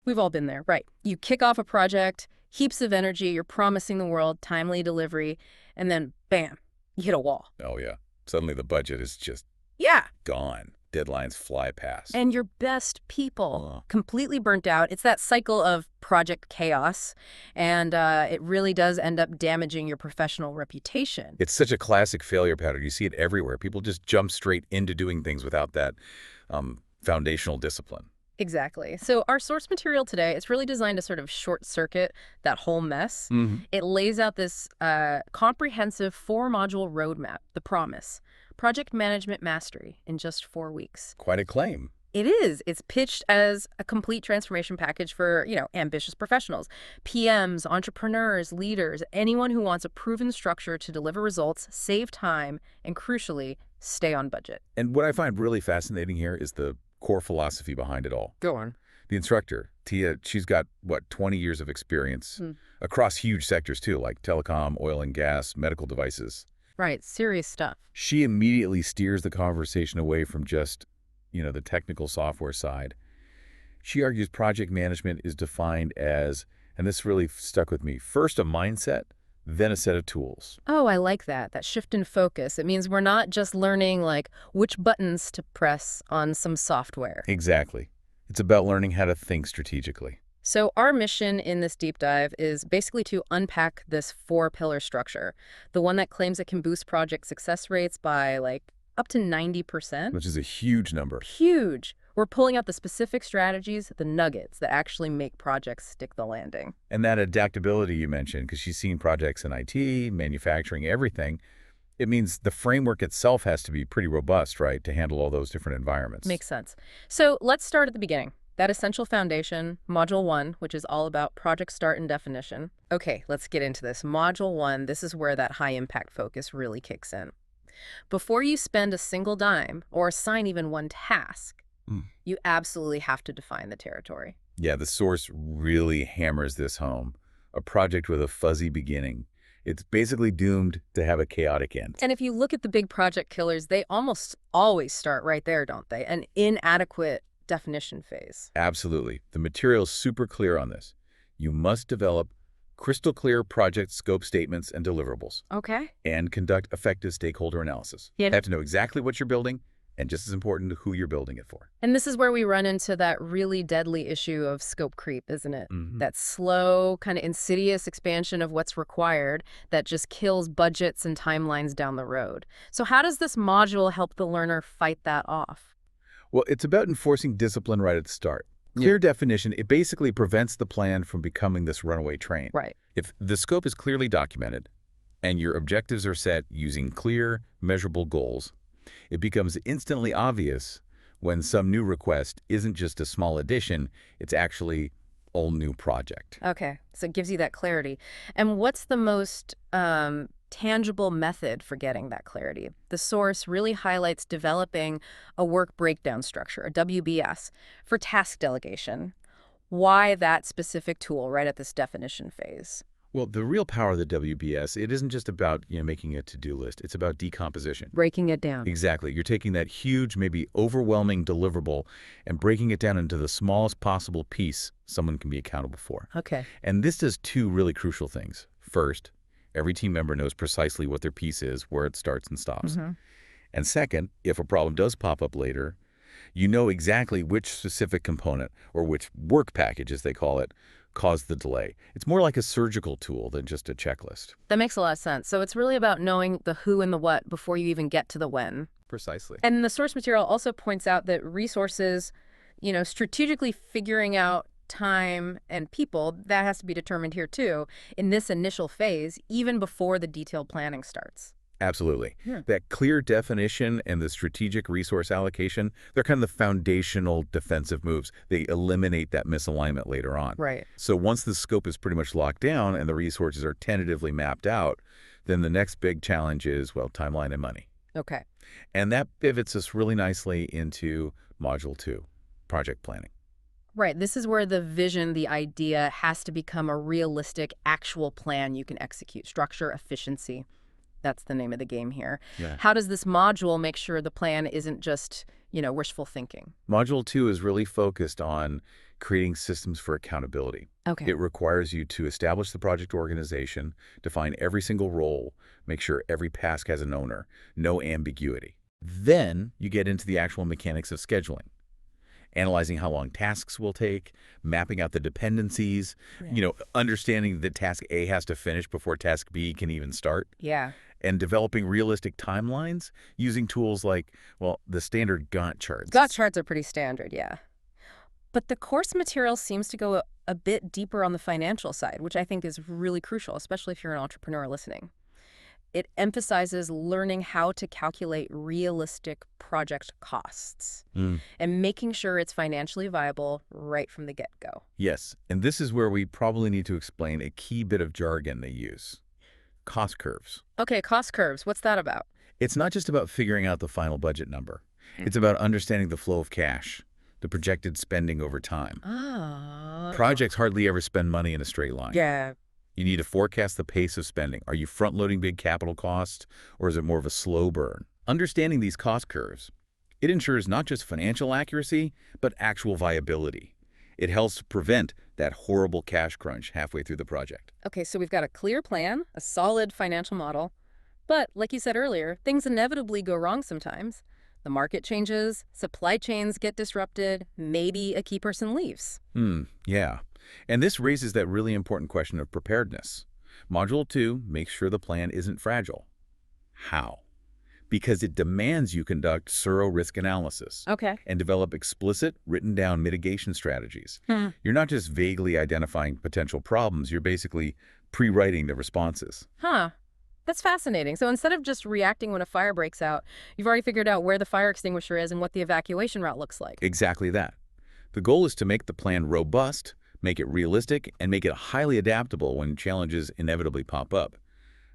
We've all been there, right? You kick off a project, heaps of energy, you're promising the world timely delivery, and then bam, you hit a wall. Oh, yeah. Suddenly the budget is just Yeah. gone. Deadlines fly past. And your best people Oh. completely burnt out. It's that cycle of project chaos, and it really does end up damaging your professional reputation. It's such a classic failure pattern. You see it everywhere. People just jump straight into doing things without that foundational discipline. Exactly. So our source material today, it's really designed to sort of short circuit that whole mess. It lays out this comprehensive 4-module roadmap, the promise, project management mastery in just 4 weeks. Quite a claim. It is. It's pitched as a complete transformation package for, ambitious professionals, PMs, entrepreneurs, leaders, anyone who wants a proven structure to deliver results, save time, and crucially, stay on budget. And what I find really fascinating here is the core philosophy behind it all. Go on. The instructor, Thea, she's got, 20 years of experience across huge sectors too, like telecom, oil and gas, medical devices. Right. Serious stuff. She immediately steers the conversation away from just, the technical software side. She argues project management is defined as, and this really stuck with me, first a mindset, then a set of tools. Oh, I like that. That shift in focus. It means we're not just learning, which buttons to press on some software. Exactly. It's about learning how to think strategically. So our mission in this deep dive is basically to unpack this 4-pillar structure, the one that claims it can boost project success rates by, up to 90%. Which is a huge number. Huge. We're pulling out the specific strategies, the nuggets that actually make projects stick the landing. And that adaptability you mentioned, because she's seen projects in IT, manufacturing, everything, it means the framework itself has to be pretty robust, right, to handle all those different environments. Makes sense. So let's start at the beginning. That essential foundation, Module 1, which is all about project start and definition. Okay, let's get into this. Module 1, this is where that high-impact focus really kicks in. Before you spend a single dime or assign even one task, you absolutely have to define the territory. Yeah, the source really hammers this home. A project with a fuzzy beginning. It's basically doomed to have a chaotic end. And if you look at the big project killers, they almost always start right there, don't they? An inadequate definition phase. Absolutely. The material's super clear on this. You must develop crystal clear project scope statements and deliverables. Okay. And conduct effective stakeholder analysis. Yeah. You have to know exactly what you're building, and just as important, who you're building it for. And this is where we run into that really deadly issue of scope creep, isn't it? That slow, kind of insidious expansion of what's required that just kills budgets and timelines down the road. So how does this module help the learner fight that off? Well, it's about enforcing discipline right at the start. Clear definition, it basically prevents the plan from becoming this runaway train. Right. If the scope is clearly documented and your objectives are set using clear, measurable goals, it becomes instantly obvious when some new request isn't just a small addition, it's actually a whole new project. Okay, so it gives you that clarity. And what's the most tangible method for getting that clarity? The source really highlights developing a work breakdown structure, a WBS, for task delegation. Why that specific tool right at this definition phase? Well, the real power of the WBS, it isn't just about making a to-do list. It's about decomposition. Breaking it down. Exactly. You're taking that huge, maybe overwhelming deliverable and breaking it down into the smallest possible piece someone can be accountable for. Okay. And this does 2 really crucial things. First, every team member knows precisely what their piece is, where it starts and stops. And second, if a problem does pop up later, you know exactly which specific component, or which work package, as they call it, caused the delay. It's more like a surgical tool than just a checklist. That makes a lot of sense. So it's really about knowing the who and the what before you even get to the when. Precisely. And the source material also points out that resources, strategically figuring out time and people, that has to be determined here too, in this initial phase, even before the detailed planning starts. Absolutely. That clear definition and the strategic resource allocation, they're kind of the foundational defensive moves. They eliminate that misalignment later on. Right. So once the scope is pretty much locked down and the resources are tentatively mapped out, then the next big challenge is, timeline and money. Okay. And that pivots us really nicely into Module 2, project planning. Right. This is where the vision, the idea, has to become a realistic, actual plan you can execute. Structure, efficiency. That's the name of the game here. Yeah. How does this module make sure the plan isn't just, wishful thinking? Module 2 is really focused on creating systems for accountability. Okay. It requires you to establish the project organization, define every single role, make sure every task has an owner, no ambiguity. Then you get into the actual mechanics of scheduling, analyzing how long tasks will take, mapping out the dependencies, Right. understanding that task A has to finish before task B can even start, Yeah. and developing realistic timelines using tools like, well, the standard Gantt charts. Got charts are pretty standard, yeah. But the course material seems to go a bit deeper on the financial side, which I think is really crucial, especially if you're an entrepreneur listening. It emphasizes learning how to calculate realistic project costs Mm. and making sure it's financially viable right from the get-go. Yes, and this is where we probably need to explain a key bit of jargon they use. Cost curves. Okay, cost curves, what's that about? It's not just about figuring out the final budget number. It's about understanding the flow of cash, the projected spending over time. Ah. Projects hardly ever spend money in a straight line. Yeah. You need to forecast the pace of spending. Are you front-loading big capital costs, or is it more of a slow burn? Understanding these cost curves, it ensures not just financial accuracy, but actual viability. It helps to prevent that horrible cash crunch halfway through the project. Okay, so we've got a clear plan, a solid financial model, but like you said earlier, things inevitably go wrong sometimes. The market changes, supply chains get disrupted, maybe a key person leaves. Yeah. And this raises that really important question of preparedness. Module 2 makes sure the plan isn't fragile. How? Because it demands you conduct thorough risk analysis Okay. and develop explicit, written-down mitigation strategies. You're not just vaguely identifying potential problems, you're basically pre-writing the responses. Huh. That's fascinating. So instead of just reacting when a fire breaks out, you've already figured out where the fire extinguisher is and what the evacuation route looks like. Exactly that. The goal is to make the plan robust, make it realistic, and make it highly adaptable when challenges inevitably pop up.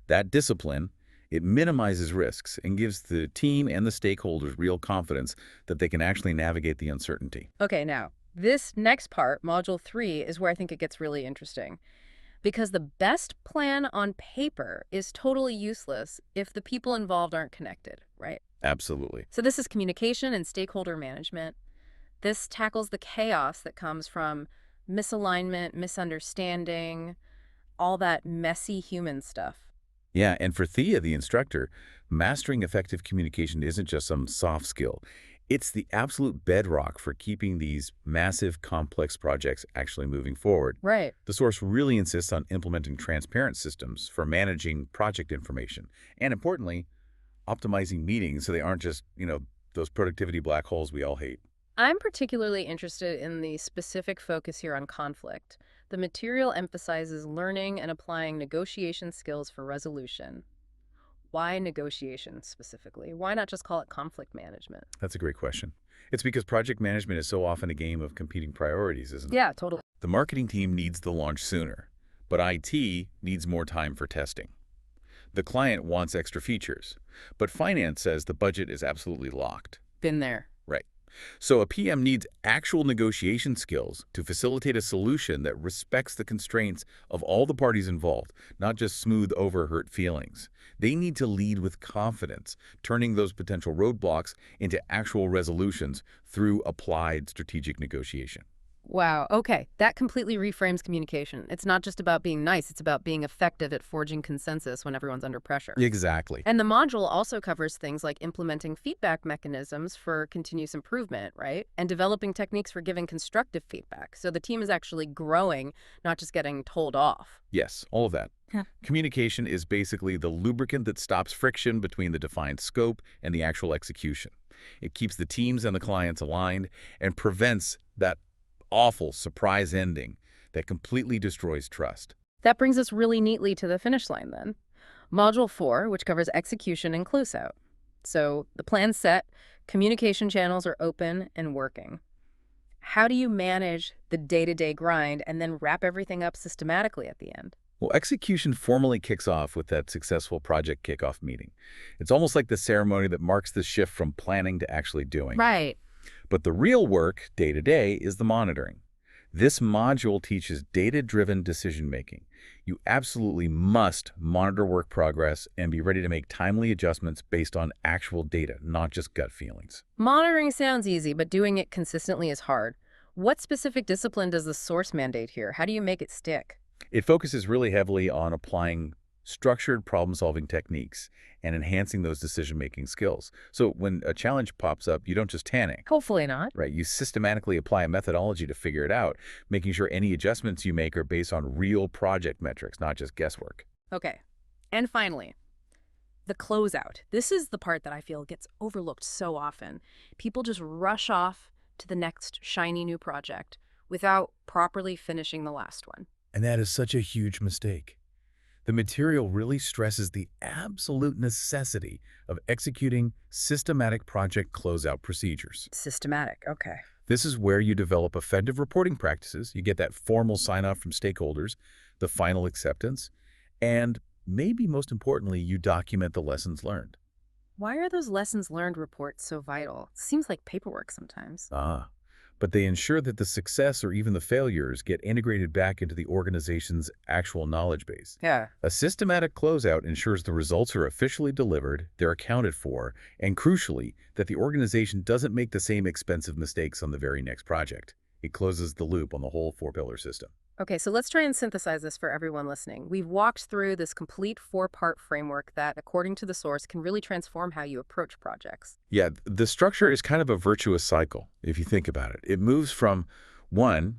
That discipline, it minimizes risks and gives the team and the stakeholders real confidence that they can actually navigate the uncertainty. Okay, now, this next part, Module 3, is where I think it gets really interesting. Because the best plan on paper is totally useless if the people involved aren't connected, right? Absolutely. So this is communication and stakeholder management. This tackles the chaos that comes from misalignment, misunderstanding, all that messy human stuff. Yeah, and for Thea, the instructor, mastering effective communication isn't just some soft skill. It's the absolute bedrock for keeping these massive, complex projects actually moving forward. Right. The source really insists on implementing transparent systems for managing project information and, importantly, optimizing meetings so they aren't just, those productivity black holes we all hate. I'm particularly interested in the specific focus here on conflict. The material emphasizes learning and applying negotiation skills for resolution. Why negotiation specifically? Why not just call it conflict management? That's a great question. It's because project management is so often a game of competing priorities, isn't it? Yeah, totally. The marketing team needs the launch sooner, but IT needs more time for testing. The client wants extra features, but finance says the budget is absolutely locked. Been there. Right. So a PM needs actual negotiation skills to facilitate a solution that respects the constraints of all the parties involved, not just smooth over hurt feelings. They need to lead with confidence, turning those potential roadblocks into actual resolutions through applied strategic negotiation. Wow, okay. That completely reframes communication. It's not just about being nice, it's about being effective at forging consensus when everyone's under pressure. Exactly. And the module also covers things like implementing feedback mechanisms for continuous improvement, right? And developing techniques for giving constructive feedback. So the team is actually growing, not just getting told off. Yes, all of that. Yeah. Communication is basically the lubricant that stops friction between the defined scope and the actual execution. It keeps the teams and the clients aligned and prevents that awful surprise ending that completely destroys trust. That brings us really neatly to the finish line then. Module 4, which covers execution and closeout. So the plan's set, communication channels are open and working. How do you manage the day-to-day grind and then wrap everything up systematically at the end? Well, execution formally kicks off with that successful project kickoff meeting. It's almost like the ceremony that marks the shift from planning to actually doing. Right. But the real work, day to day, is the monitoring. This module teaches data-driven decision-making. You absolutely must monitor work progress and be ready to make timely adjustments based on actual data, not just gut feelings. Monitoring sounds easy, but doing it consistently is hard. What specific discipline does the source mandate here? How do you make it stick? It focuses really heavily on applying structured problem-solving techniques and enhancing those decision-making skills. So when a challenge pops up, you don't just panic, Hopefully not. right? You systematically apply a methodology to figure it out, making sure any adjustments you make are based on real project metrics, not just guesswork. Okay. And finally, the closeout. This is the part that I feel gets overlooked so often. People just rush off to the next shiny new project without properly finishing the last one. And that is such a huge mistake. The material really stresses the absolute necessity of executing systematic project closeout procedures. Systematic, okay. This is where you develop effective reporting practices, you get that formal sign-off from stakeholders, the final acceptance, and maybe most importantly, you document the lessons learned. Why are those lessons learned reports so vital? Seems like paperwork sometimes. But they ensure that the success or even the failures get integrated back into the organization's actual knowledge base. Yeah. A systematic closeout ensures the results are officially delivered, they're accounted for, and crucially, that the organization doesn't make the same expensive mistakes on the very next project. It closes the loop on the whole four-pillar system. Okay, so let's try and synthesize this for everyone listening. We've walked through this complete four-part framework that, according to the source, can really transform how you approach projects. Yeah, the structure is kind of a virtuous cycle, if you think about it. It moves from, 1,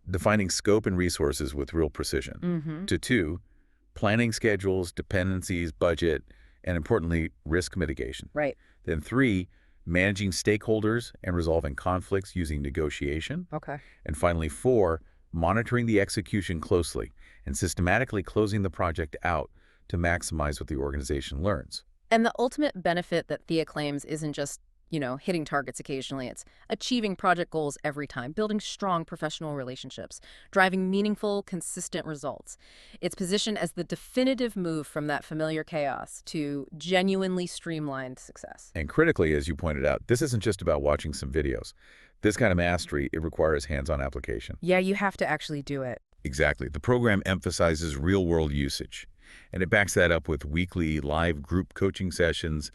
defining scope and resources with real precision, to 2, planning schedules, dependencies, budget, and importantly, risk mitigation. Right. Then 3, managing stakeholders and resolving conflicts using negotiation. Okay. And finally, 4, monitoring the execution closely and systematically closing the project out to maximize what the organization learns. And the ultimate benefit that Thea claims isn't just, hitting targets occasionally. It's achieving project goals every time, building strong professional relationships, driving meaningful, consistent results. It's positioned as the definitive move from that familiar chaos to genuinely streamlined success. And critically, as you pointed out, this isn't just about watching some videos. This kind of mastery, it requires hands-on application. Yeah, you have to actually do it. Exactly. The program emphasizes real-world usage, and it backs that up with weekly live group coaching sessions,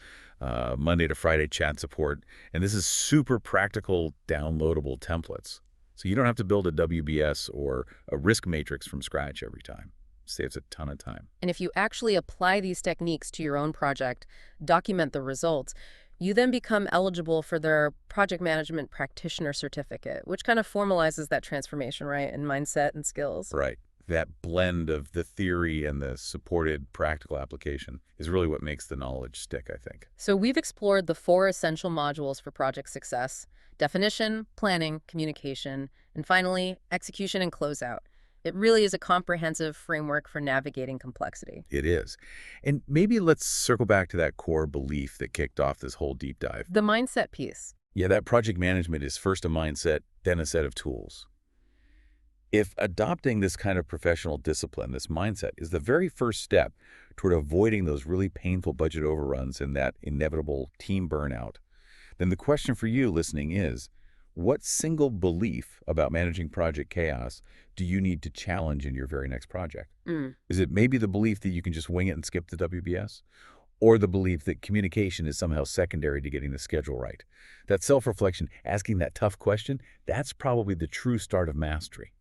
Monday to Friday chat support, and this is super practical, downloadable templates. So you don't have to build a WBS or a risk matrix from scratch every time. It saves a ton of time. And if you actually apply these techniques to your own project, document the results, you then become eligible for their project management practitioner certificate, which kind of formalizes that transformation, right, in mindset and skills. Right. That blend of the theory and the supported practical application is really what makes the knowledge stick, I think. So we've explored the 4 essential modules for project success: definition, planning, communication, and finally, execution and closeout. It really is a comprehensive framework for navigating complexity. It is. And maybe let's circle back to that core belief that kicked off this whole deep dive. The mindset piece. Yeah, that project management is first a mindset, then a set of tools. If adopting this kind of professional discipline, this mindset, is the very first step toward avoiding those really painful budget overruns and that inevitable team burnout, then the question for you listening is, what single belief about managing project chaos do you need to challenge in your very next project? Is it maybe the belief that you can just wing it and skip the WBS? Or the belief that communication is somehow secondary to getting the schedule right? That self-reflection, asking that tough question, that's probably the true start of mastery.